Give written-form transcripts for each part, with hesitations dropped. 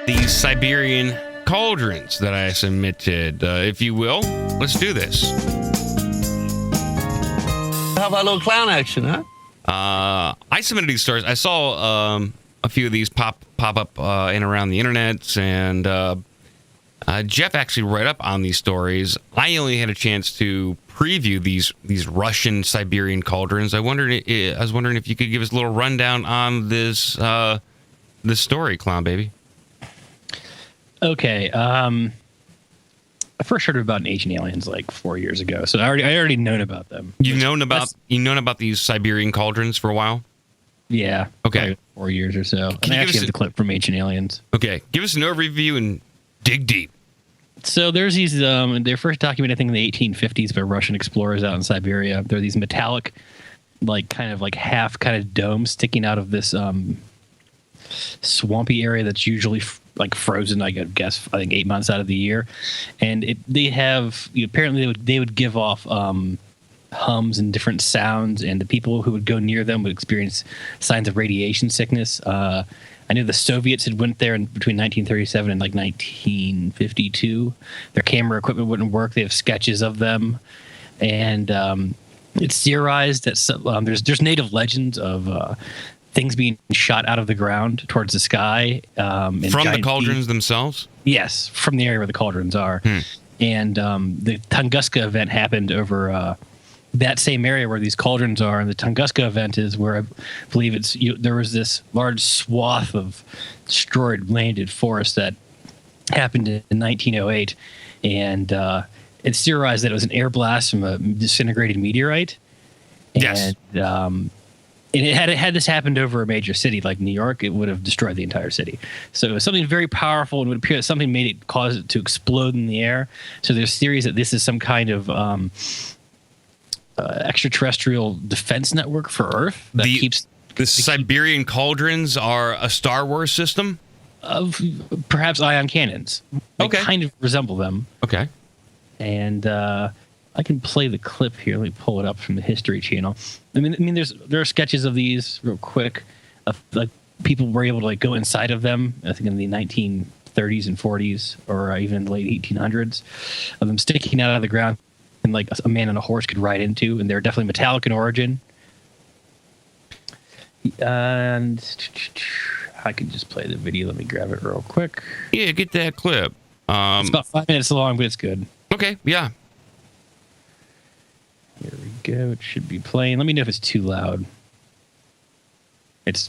these Siberian Cauldrons that I submitted. If you will, let's do this. How about a little clown action, huh? I submitted these stories. I saw a few of these pop up in around the internet, and Jeff actually read up on these stories. I only had a chance to preview these Russian Siberian Cauldrons. I was wondering if you could give us a little rundown on this story, Clown Baby. Okay. I first heard about Ancient Aliens like 4 years ago, so I already known about them. You've known about these Siberian Cauldrons for a while? Yeah. Okay. 4 years or so. And I actually have the clip from Ancient Aliens. Okay. Give us an overview and dig deep. So there's these, they're first documented, I think, in the 1850s by Russian explorers out in Siberia. They're these metallic, half kind of domes sticking out of this swampy area that's usually frozen, I guess, 8 months out of the year. And they have, apparently they would give off hums and different sounds, and the people who would go near them would experience signs of radiation sickness. I knew the Soviets had went there between 1937 and 1952. Their camera equipment wouldn't work. They have sketches of them, and it's theorized that there's native legends of things being shot out of the ground towards the sky from the cauldrons themselves. Yes, from the area where the cauldrons are, and the Tunguska Event happened over that same area where these cauldrons are, and the Tunguska Event is where I believe there was this large swath of destroyed landed forest that happened in 1908, and it's theorized that it was an air blast from a disintegrated meteorite. Yes. And had this happened over a major city like New York, it would have destroyed the entire city. So it was something very powerful, and it would appear that something caused it to explode in the air. So there's theories that this is some kind of extraterrestrial defense network for Earth that keeps the Siberian Cauldrons are a Star Wars system of perhaps ion cannons. They kind of resemble them. Okay, and I can play the clip here. Let me pull it up from the History Channel. I mean, there are sketches of these real quick. People were able to go inside of them. I think in the 1930s and 40s, or even the late 1800s, of them sticking out of the ground. And a man on a horse could ride into, and they're definitely metallic in origin. And I can just play the video. Let me grab it real quick. Yeah, get that clip. It's about 5 minutes long, but it's good. Okay, yeah. Here we go. It should be playing. Let me know if it's too loud. It's.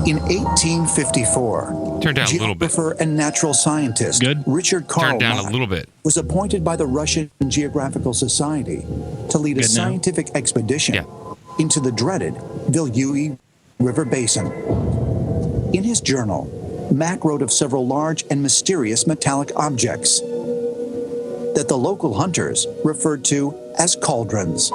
In 1854, turn down a little bit. Geographer and natural scientist Richard Karl turn down a little bit. Was appointed by the Russian Geographical Society to lead a scientific expedition into the dreaded Vilyuy River Basin. In his journal, Mack wrote of several large and mysterious metallic objects that the local hunters referred to as cauldrons.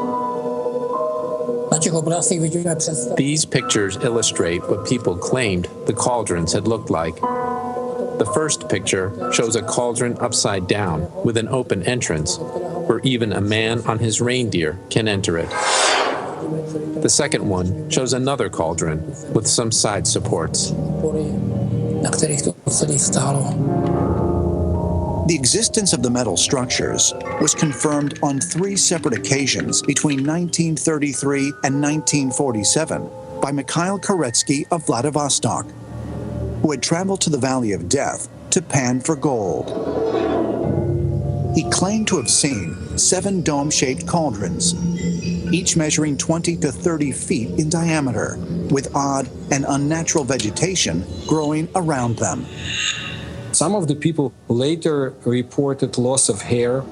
These pictures illustrate what people claimed the cauldrons had looked like. The first picture shows a cauldron upside down with an open entrance, where even a man on his reindeer can enter it. The second one shows another cauldron with some side supports. The existence of the metal structures was confirmed on 3 separate occasions between 1933 and 1947 by Mikhail Koretsky of Vladivostok, who had traveled to the Valley of Death to pan for gold. He claimed to have seen 7 dome-shaped cauldrons, each measuring 20 to 30 feet in diameter, with odd and unnatural vegetation growing around them. Some of the people later reported loss of hair,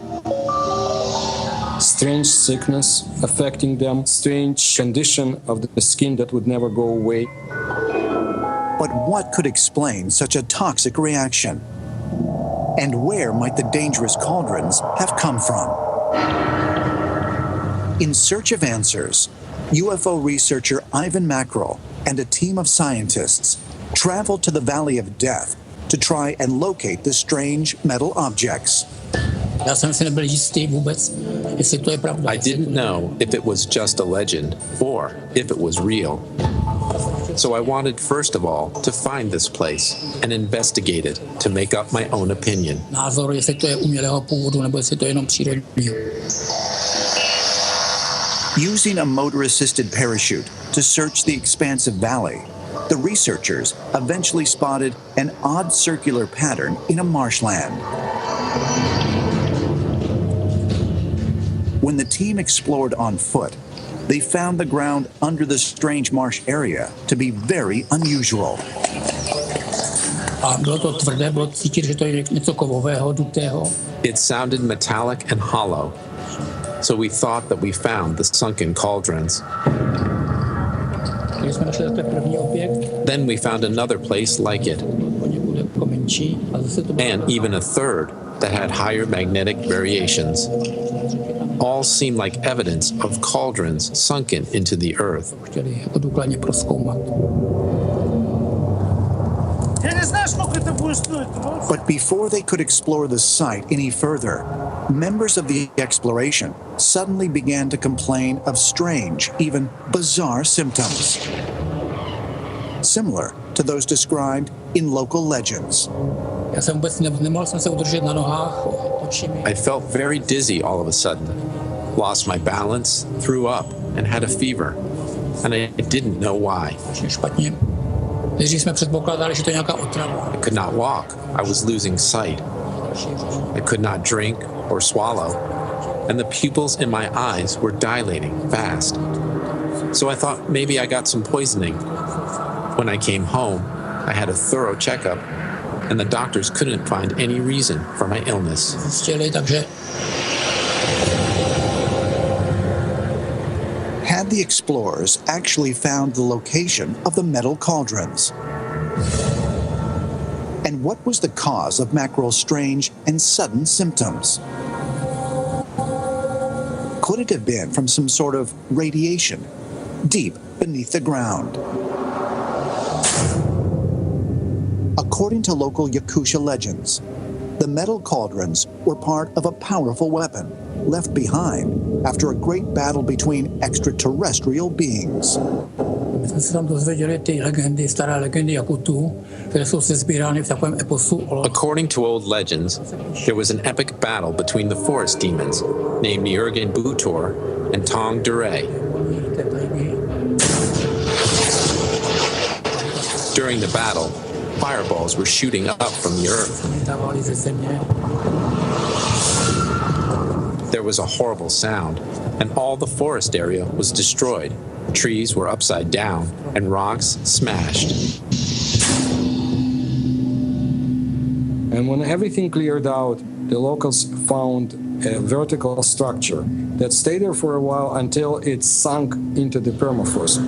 strange sickness affecting them, strange condition of the skin that would never go away. But what could explain such a toxic reaction? And where might the dangerous cauldrons have come from? In search of answers, UFO researcher Ivan Mackerel and a team of scientists traveled to the Valley of Death to try and locate the strange metal objects. I didn't know if it was just a legend or if it was real. So I wanted, first of all, to find this place and investigate it to make up my own opinion. Názor, jestli to je umělého původu, nebo jestli to je jenom přírodní. Using a motor-assisted parachute to search the expansive valley, the researchers eventually spotted an odd circular pattern in a marshland. When the team explored on foot, they found the ground under the strange marsh area to be very unusual. A bylo to tvrdé, bylo cítit, že to je něco kovového, dutého. It sounded metallic and hollow, so we thought that we found the sunken cauldrons. Když jsme našli ten první objekt, Then we found another place like it, poněkud jako menší, a zase to bylo and even a third that had higher magnetic variations. All seemed like evidence of cauldrons sunken into the earth. chtěli jako důkladně prozkoumat. But before they could explore the site any further, members of the exploration suddenly began to complain of strange, even bizarre symptoms, similar to those described in local legends. Já jsem vůbec nemohl jsem se udržet na nohách, očimi. I felt very dizzy all of a sudden, lost my balance, threw up, and had a fever. And I didn't know why. Strašně špatně. Nejdřív jsme předpokládali, že to je nějaká otrava. I could not walk. I was losing sight. I could not drink or swallow. And the pupils in my eyes were dilating fast. So I thought maybe I got some poisoning. When I came home, I had a thorough checkup, and the doctors couldn't find any reason for my illness. Zjistili, takže Had the explorers actually found the location of the metal cauldrons? And what was the cause of Mackerel's strange and sudden symptoms? Could it have been from some sort of radiation deep beneath the ground? According to local Yakusha legends, the metal cauldrons were part of a powerful weapon left behind after a great battle between extraterrestrial beings. my jsme se tam dozvěděli ty legendy, staré legendy Jakutů, které jsou sesbírány v takovém eposu o According to old legends, there was an epic battle between the forest demons named Jürgen Butor and Tong Dure. té tajny. During the battle, fireballs were shooting up from the earth. Dávali ze země. There was a horrible sound, and all the forest area was destroyed. Trees were upside down, and rocks smashed. And when everything cleared out, the locals found a vertical structure that stayed there for a while until it sunk into the permafrost.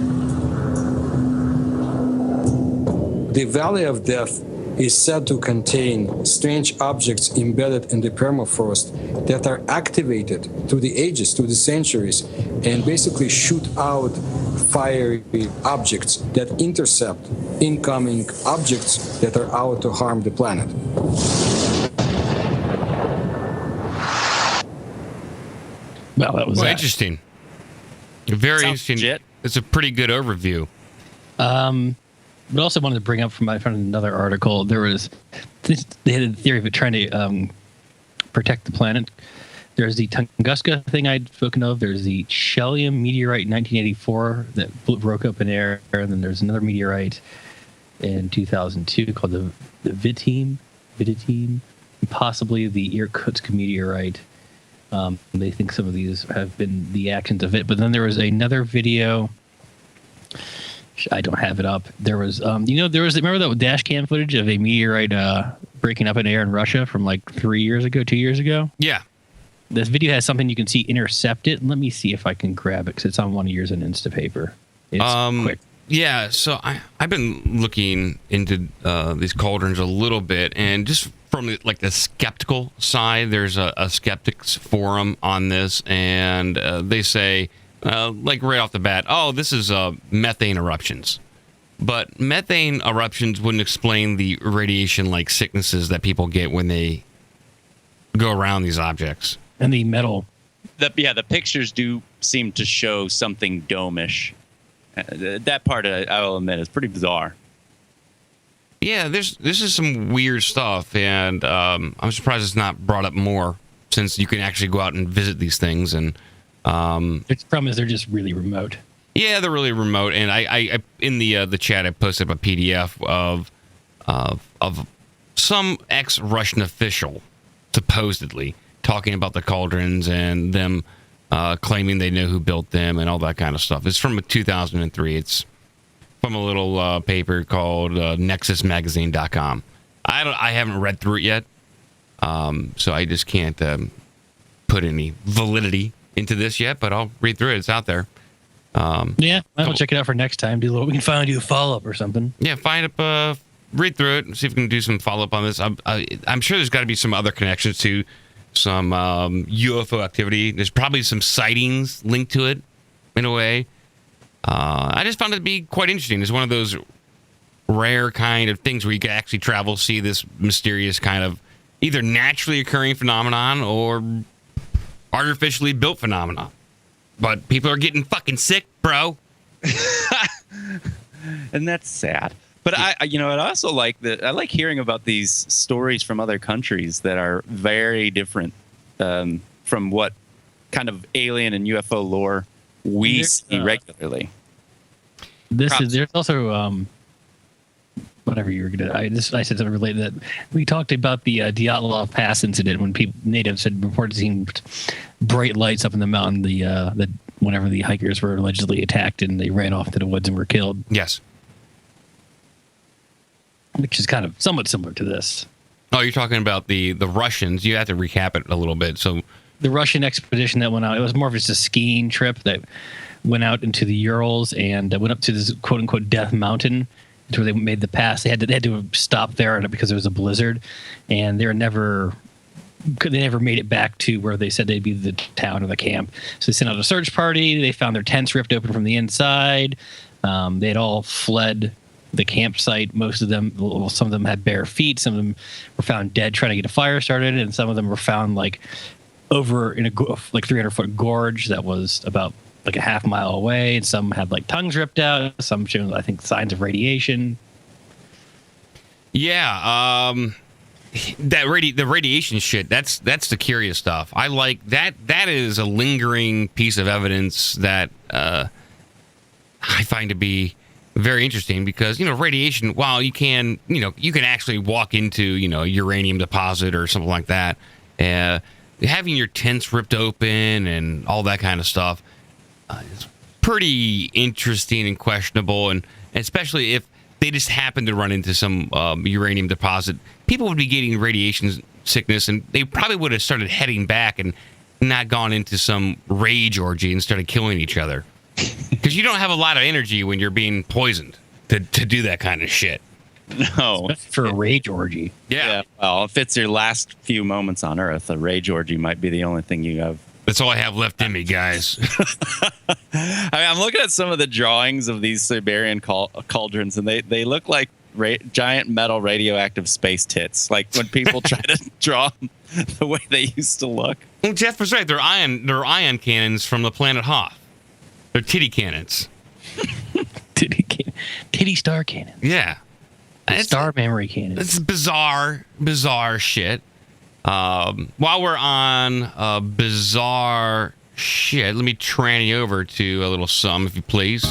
The Valley of Death is said to contain strange objects embedded in the permafrost that are activated through the ages, through the centuries, and basically shoot out fiery objects that intercept incoming objects that are out to harm the planet. Well, that was Well, that. interesting. Very Sounds interesting. legit. It's a pretty good overview. But also wanted to bring up from another article. There was they had a theory of it trying to protect the planet. There's the Tunguska thing I'd spoken of. There's the Shellium meteorite in 1984 that broke up in air, and then there's another meteorite in 2002 called the Vitim, possibly the Irkutsk meteorite. They think some of these have been the actions of it. But then there was another video. I don't have it up. There was, remember that dash cam footage of a meteorite breaking up in air in Russia from like 2 years ago? Yeah. This video has something you can see intercept it. Let me see if I can grab it because it's on one of yours in Instapaper. It's quick. Yeah, so I've been looking into these cauldrons a little bit, and just from the skeptical side, there's a skeptics forum on this, and they say, right off the bat, this is methane eruptions. But methane eruptions wouldn't explain the radiation-like sicknesses that people get when they go around these objects. And the metal. The pictures do seem to show something dome-ish. That part, I will admit, is pretty bizarre. Yeah, this is some weird stuff, and I'm surprised it's not brought up more, since you can actually go out and visit these things. And the problem is they're just really remote. yeah, they're really remote. And I in the chat, I posted up a PDF of some ex-Russian official supposedly talking about the cauldrons and them claiming they know who built them and all that kind of stuff. It's from 2003. It's from a little paper called nexusmagazine.com. I haven't read through it yet, so I just can't put any validity into this yet, but I'll read through it. It's out there. Yeah, I'll check it out for next time. We can finally do a follow-up or something. Yeah, read through it and see if we can do some follow-up on this. I'm sure there's got to be some other connections to some UFO activity. There's probably some sightings linked to it in a way. I just found it to be quite interesting. It's one of those rare kind of things where you can actually travel, see this mysterious kind of either naturally occurring phenomenon or artificially built phenomenon. But people are getting fucking sick, bro. And that's sad. But I also like that. I like hearing about these stories from other countries that are very different from what kind of alien and UFO lore we see regularly. There's also whatever you were gonna. I said something related to that. We talked about the Dyatlov Pass incident when natives had reported seeing bright lights up in the mountain. Whenever the hikers were allegedly attacked and they ran off into the woods and were killed. Yes. Which is kind of somewhat similar to this. Oh, you're talking about the Russians. You have to recap it a little bit. So the Russian expedition that went out, it was more of just a skiing trip that went out into the Urals and went up to this quote unquote Death Mountain. It's where they made the pass. They had to stop there because there was a blizzard, and they never made it back to where they said they'd be the town or the camp. So they sent out a search party. They found their tents ripped open from the inside. They had all fled the campsite. Most of them, some of them had bare feet. Some of them were found dead trying to get a fire started, and some of them were found over in a 300-foot gorge that was about a half mile away. And some had tongues ripped out. Some showed, I think, signs of radiation. Yeah, the radiation shit. That's the curious stuff. I like that. That is a lingering piece of evidence that I find to be very interesting because radiation. While you can actually walk into a uranium deposit or something like that, having your tents ripped open and all that kind of stuff is pretty interesting and questionable, and especially if they just happen to run into some uranium deposit, people would be getting radiation sickness, and they probably would have started heading back and not gone into some rage orgy and started killing each other. Because you don't have a lot of energy when you're being poisoned to do that kind of shit. No. For a rage orgy. Yeah. Well, if it's your last few moments on Earth, a rage orgy might be the only thing you have. That's all I have left in me, guys. I'm looking at some of the drawings of these Siberian cauldrons, and they look like giant metal radioactive space tits. Like when people try to draw them the way they used to look. Well, Jeff was right. They're ion cannons from the planet Hoth. They're titty cannons. Titty star cannon. Yeah. Star memory cannon. It's bizarre shit. While we're on bizarre shit, let me tranny over to a little sum, if you please.